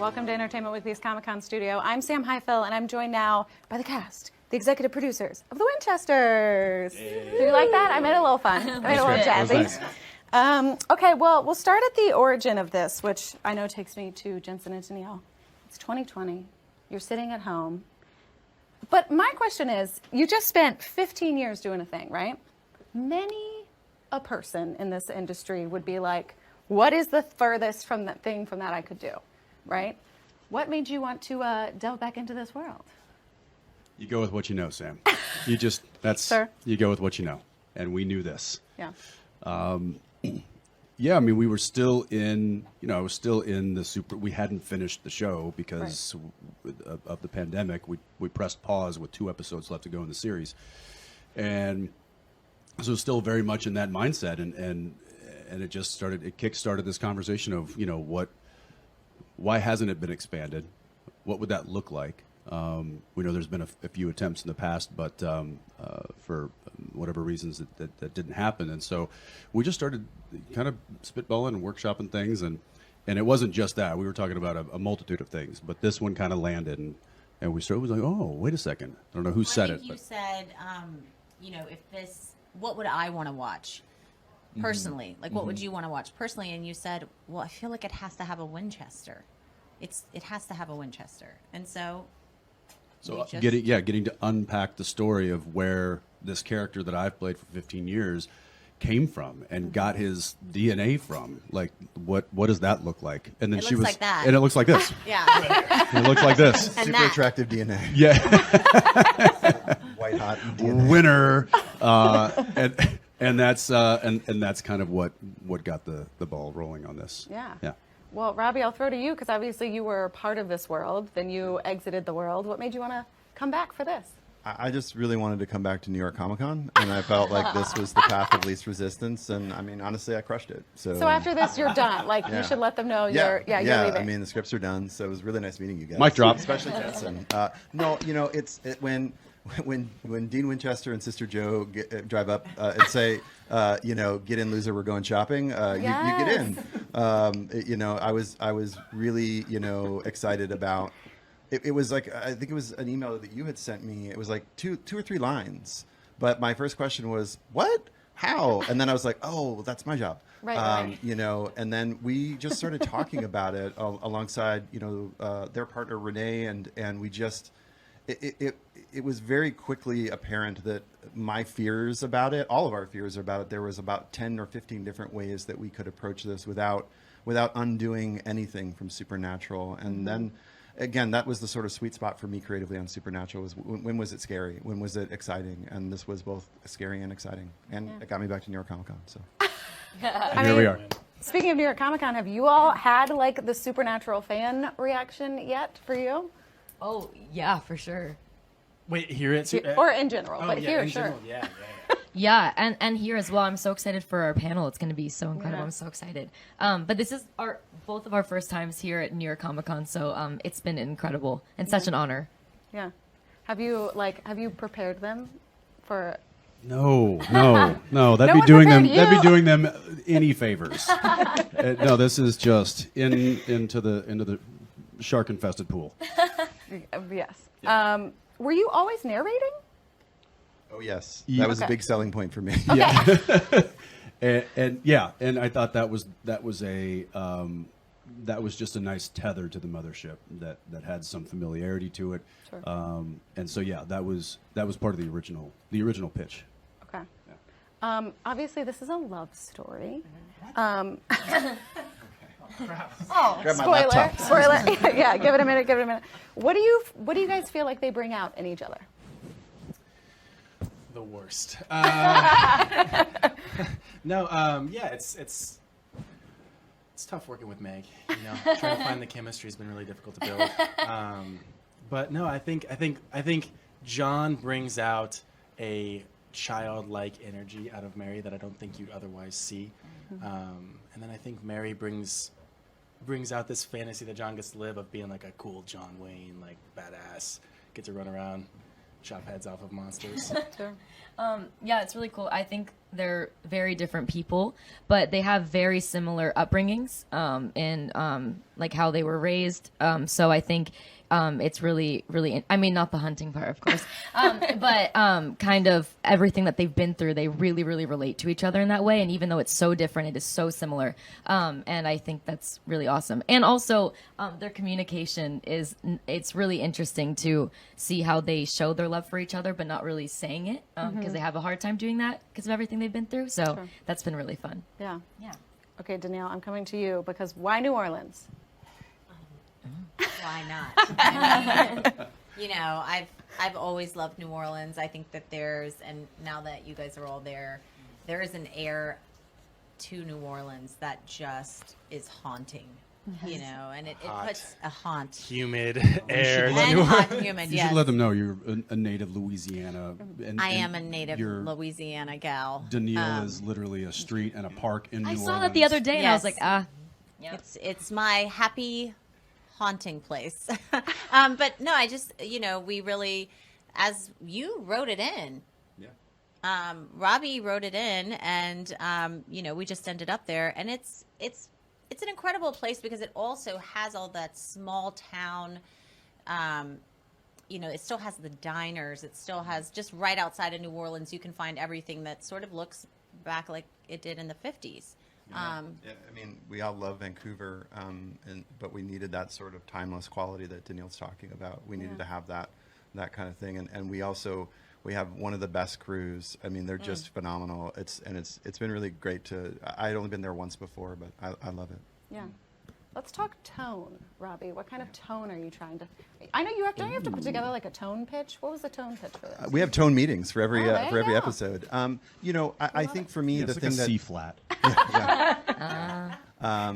Welcome to Entertainment Weekly's Comic-Con studio. I'm Sam Highfill, and I'm joined now by the cast, the executive producers of the Winchesters. Did you like that? I made it a little fun. I made it a little jazzy. Nice. Okay, well, we'll start at the origin of this, which I know takes me to Jensen and Danielle. It's 2020. You're sitting at home. But my question is, you just spent 15 years doing a thing, right? Many a person in this industry would be like, what is the furthest from that thing from that I could do, right? What made you want to delve back into this world? You go with what you know, Sam. You just, you go with what you know. And we knew this. Yeah. Yeah, I mean, we were still in, I was still in we hadn't finished the show because of the pandemic. We pressed pause with 2 episodes left to go in the series. And so still very much in that mindset. And it just it kick-started this conversation of, why hasn't it been expanded? What would that look like? We know there's been a few attempts in the past, but for whatever reasons that didn't happen. And so we just started kind of spitballing and workshopping things. And it wasn't just that. We were talking about a multitude of things, but this one kind of landed. And we started, was like, oh, wait a second. I don't know who said it. You said, what would I want to watch? Personally, what would you want to watch personally? And you said, well, I feel like it has to have a Winchester. It has to have a Winchester. And so getting to unpack the story of where this character that I've played for 15 years came from and got his DNA from. Like, what does that look like? And then it looks like that. And it looks like this. Yeah. It looks like this. And super attractive DNA. Yeah. White hot DNA. Winner. And that's kind of what got the ball rolling on this. Yeah. Yeah. Well, Robbie, I'll throw to you because obviously you were part of this world. Then you exited the world. What made you want to come back for this? I just really wanted to come back to New York Comic Con, and I felt like this was the path of least resistance. And I mean, honestly, I crushed it. So after this, you're done. You should let them know you're leaving. I mean, the scripts are done, so it was really nice meeting you guys. Mic drop. Especially Jensen. When Dean Winchester and Sister Joe drive up and say, get in, loser, we're going shopping. You get in. I was really, excited about. It was like, I think it was an email that you had sent me. It was like two or three lines, but my first question was, what? How? And then I was like, oh, that's my job. Right. And then we just started talking about it alongside, their partner Renee, and we just. It was very quickly apparent that my fears about it, all of our fears about it, there was about 10 or 15 different ways that we could approach this without undoing anything from Supernatural. And then, again, that was the sort of sweet spot for me creatively on Supernatural, was when was it scary? When was it exciting? And this was both scary and exciting. And it got me back to New York Comic Con. So. And here we are. Speaking of New York Comic Con, have you all had the Supernatural fan reaction yet for you? Oh, yeah, for sure. Wait, here it's... or in general, but here, sure. General, yeah. Yeah, and here as well. I'm so excited for our panel. It's going to be so incredible. Yeah. I'm so excited. But this is both of our first times here at New York Comic Con, so it's been incredible and such an honor. Yeah. Have you prepared them for... No. That'd be doing them any favors. No, this is just into the shark-infested pool. Yes. Yeah. Were you always narrating? Oh yes, that was a big selling point for me. Okay. and I thought that was just a nice tether to the mothership that had some familiarity to it. Sure. And so that was part of the original pitch. Okay. Yeah. Obviously, this is a love story. Spoiler. Yeah, give it a minute. What do you guys feel like they bring out in each other? The worst. It's tough working with Meg. Trying to find the chemistry has been really difficult to build. But no, I think John brings out a childlike energy out of Mary that I don't think you'd otherwise see. And then I think Mary brings out this fantasy that John gets to live of being like a cool John Wayne, like badass, get to run around, chop heads off of monsters. Sure. Yeah, it's really cool. I think they're very different people, but they have very similar upbringings in like how they were raised. So I think it's really, really, I mean, not the hunting part, of course, but kind of everything that they've been through, they really, really relate to each other in that way. And even though it's so different, it is so similar. And I think that's really awesome. And also their communication it's really interesting to see how they show their love for each other, but not really saying it because they have a hard time doing that because of everything they've been through. So that's been really fun. Yeah. Yeah. Okay, Danielle, I'm coming to you because why New Orleans? Why not? You know, I've always loved New Orleans. I think that and now that you guys are all there is an air to New Orleans that just is haunting. You know, and it puts a haunt. Humid air. And hot and humid, You yes. should let them know you're a native Louisiana. I am a native Louisiana gal. Danielle is literally a street and a park in New I Orleans. saw that the other day and I was Yes. like, It's my happy haunting place. But no, I just, we really, as you wrote it in, Robbie wrote it in, and we just ended up there, and it's an incredible place because it also has all that small town. It still has the diners. It still has, just right outside of New Orleans, you can find everything that sort of looks back like it did in the 50s. I mean, we all love Vancouver, but we needed that sort of timeless quality that Danielle's talking about. We needed to have that kind of thing, and we have one of the best crews. I mean, they're just phenomenal. It's been really great to. I'd only been there once before, but I love it. Yeah. Let's talk tone, Robbie. What kind of tone are you trying to? I know don't you have to put together like a tone pitch? What was the tone pitch for this? We have tone meetings for every there you go. episode. I think for me the It's like thing a that C flat.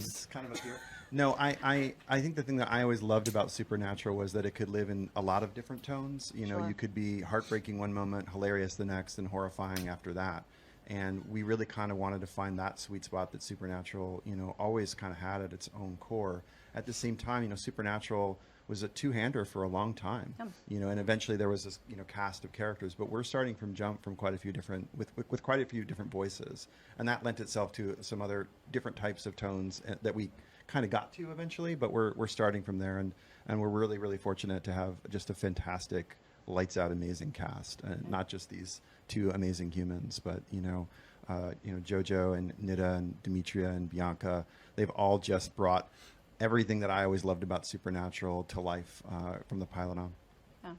it's kind of up here. No, I think the thing that I always loved about Supernatural was that it could live in a lot of different tones. You could be heartbreaking one moment, hilarious the next, and horrifying after that. And we really kind of wanted to find that sweet spot that Supernatural, always kind of had at its own core. At the same time, Supernatural was a two-hander for a long time, and eventually there was this, cast of characters. But we're starting from quite a few different, with quite a few different voices, and that lent itself to some other different types of tones that we kind of got to eventually. But we're starting from there, and we're really, really fortunate to have just a fantastic, lights out, amazing cast, and not just these two amazing humans, but Jojo and Nida and Demetria and Bianca. They've all just brought everything that I always loved about Supernatural to life from the pilot on. Yeah.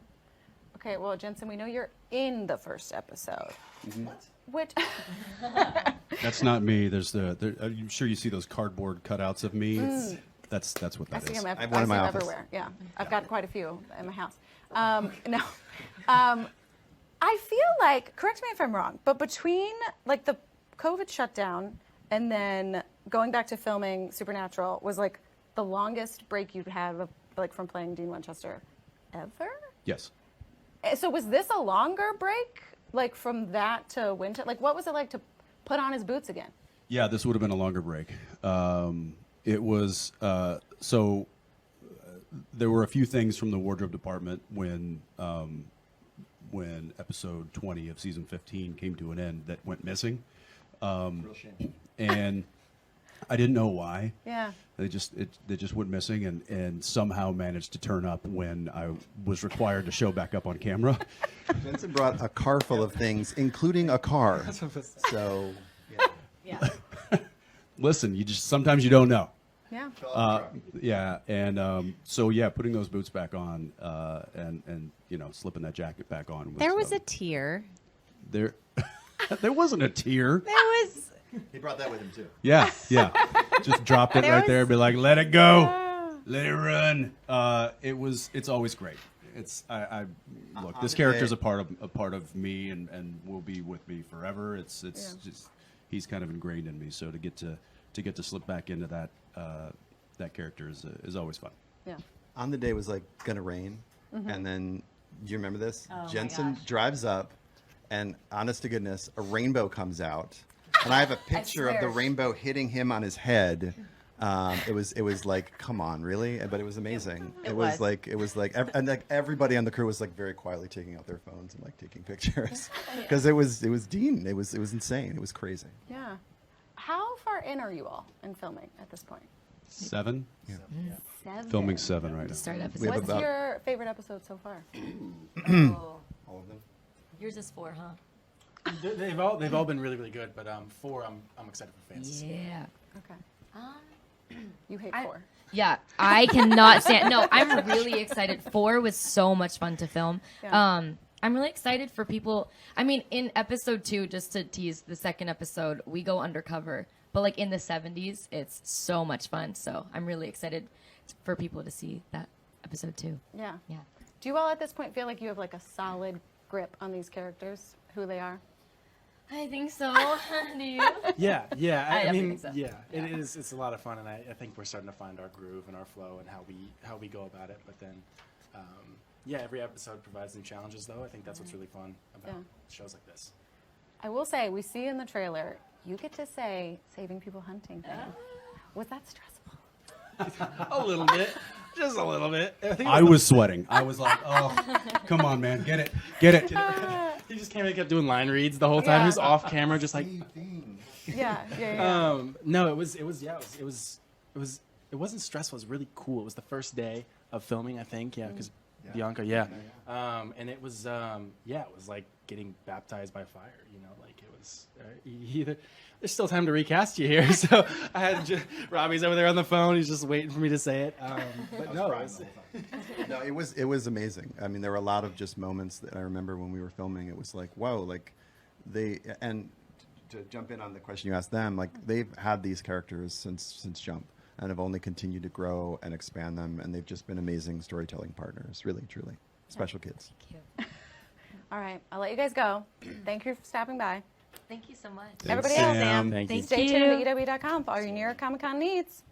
Okay, well, Jensen, we know you're in the first episode. Which? That's not me. I'm sure you see those cardboard cutouts of me. That's what that I see is. them I have one in my office. everywhere. Yeah, I've got quite a few in my house. No. I feel like, correct me if I'm wrong, but between like the COVID shutdown and then going back to filming Supernatural was like the longest break you'd have like from playing Dean Winchester ever? Yes. So was this a longer break, like from that to Winter? Like what was it like to put on his boots again? Yeah, this would have been a longer break. It was there were a few things from the wardrobe department when episode 20 of season 15 came to an end that went missing. Real shame. And I didn't know why. Yeah. They just went missing and somehow managed to turn up when I was required to show back up on camera. Jensen brought a car full of things, including a car. So, Yeah. Listen, sometimes you don't know. Yeah. Putting those boots back on and slipping that jacket back on. There was a tear. There wasn't a tear. There was. he brought that with him too. Yeah. Just dropped it right there and be like, let it go. Let it run. It's always great. Look, this character's a part of me and will be with me forever. It's just he's kind of ingrained in me. So to get to slip back into that character is always fun. Yeah. On the day it was like gonna rain, and then do you remember this? Oh, my Jensen gosh. drives up, and honest to goodness, a rainbow comes out, and I have a picture of the swear. rainbow hitting him on his head. It was like, come on, really? But it was amazing. It was was. like everybody on the crew was like very quietly taking out their phones and like taking pictures because it was Dean. It was insane. It was crazy. Yeah. How far in are you all in filming at this point? 7. Yeah. 7. Filming 7 right now. Start episode. We have What's about- your favorite episode so far? Oh. All of them. Yours is 4, huh? They've all been really, really good, but 4 I'm excited for fans to see. Yeah. Okay. You hate I- 4. Yeah, I cannot stand. No, I'm really excited. 4 was so much fun to film. Yeah. I'm really excited for people. I mean, in episode 2, just to tease the second episode, we go undercover. But like in the 70s, it's so much fun. So I'm really excited for people to see that episode 2. Yeah. Yeah. Do you all at this point feel like you have like a solid grip on these characters, who they are? I think so. Do you? Yeah. I I mean, think so. yeah, it is. It's a lot of fun, and I think we're starting to find our groove and our flow and how we go about it. But then, yeah, every episode provides new challenges, though. I think that's what's really fun about shows like this. I will say, we see in the trailer, you get to say saving people hunting thing. Was that stressful? A little bit, just a little bit. I was sweating. I was like, oh, come on, man, get it. He just came and kept doing line reads the whole time. Yeah. He was off camera, just like. Yeah. No, it wasn't stressful. It was really cool. It was the first day of filming, I think. Yeah, because Bianca. Yeah. And it was it was like getting baptized by fire. You know, like it was. There's still time to recast you here, so I had Robbie's over there on the phone. He's just waiting for me to say it. But no, No, it was amazing. I mean, there were a lot of just moments that I remember when we were filming. It was like, whoa, like and to jump in on the question you asked them, like they've had these characters since Jump and have only continued to grow and expand them, and they've just been amazing storytelling partners, really, truly. Special kids. Thank you. All right, I'll let you guys go. Thank you for stopping by. Thank you so much. Everybody Sam. else, Thank you. stay tuned to EW.com for all your New York Comic Con needs.